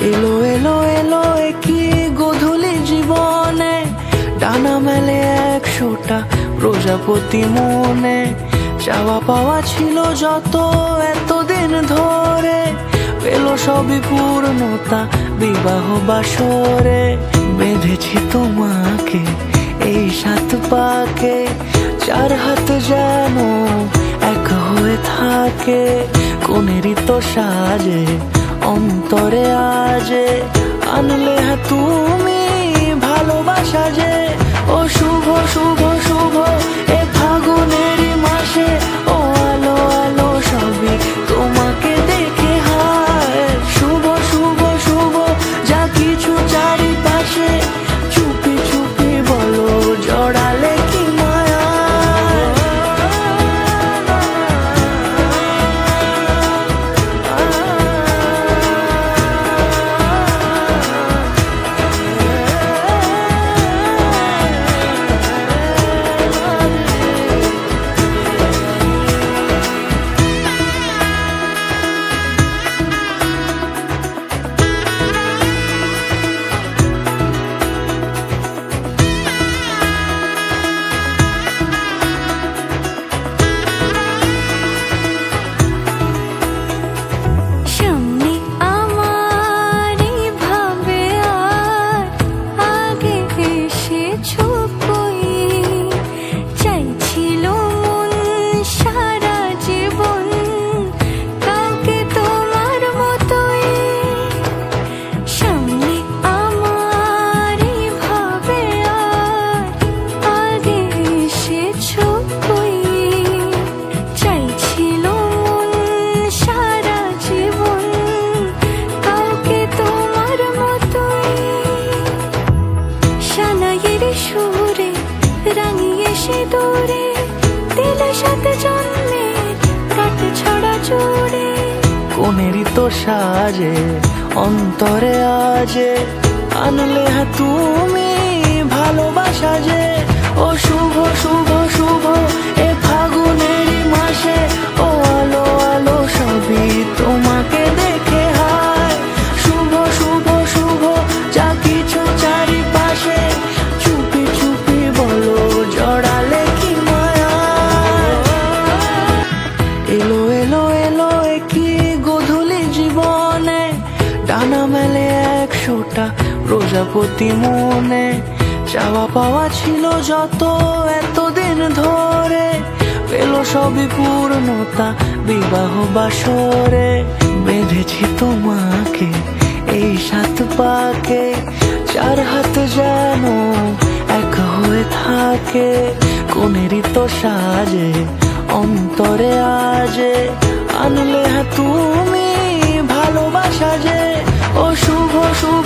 এলো এলো এলো একই গধূলি জীবনে, ডানা মেলে 100টা প্রজাপতি মনে। চাওয়া পাওয়া ছিল যত এতদিন ধরে, পেল সবই পূর্ণতা বিবাহ বাসরে। বেঁধেছি তোমাকে এই 7 পাকে, 4 হাত যেন এক হয়ে থাকে। কোনেরই তো সাজে অন্তরে আজে, আনলে তুমি ভালোবাসা যে। ও শুভ শুভ শুভ এ ফাগুনেরই মাসে, ও আলো আলো সবই তোমাকে দেখে হায়। শুভ শুভ শুভ যা কিছু চারিপাশে, চুপি চুপি বলো জড়ালে কি মায়া। কোনেরই তো সাজে অন্তরে আজে, আনলে তুমি ভালোবাসা যে। ও শুভ শুভ শুভ এ ফাগুনেরই মাসে, ও আলো আলো সবই তোমাকে দেখে হায়। শুভ শুভ শুভ যা কিছু চারিপাশে, চুপি চুপি বলো জড়ালে কি মায়া। এলো এলো এলো একই গধূলি জীবনে, ডানা মেলে 100টা প্রজাপতি মনে। চাওয়া পাওয়া ছিল যত এতদিন ধরে, পেল সবই পূর্ণতা বিবাহ বাসরে। বেঁধেছি তোমাকে এই 7 পাকে, 4 হাত যেন এক হয়ে থাকে। কোনেরই তো সাজে অন্তরে আজে, আনলে তুমি ভালোবাসা যে। ও শুভ শুভ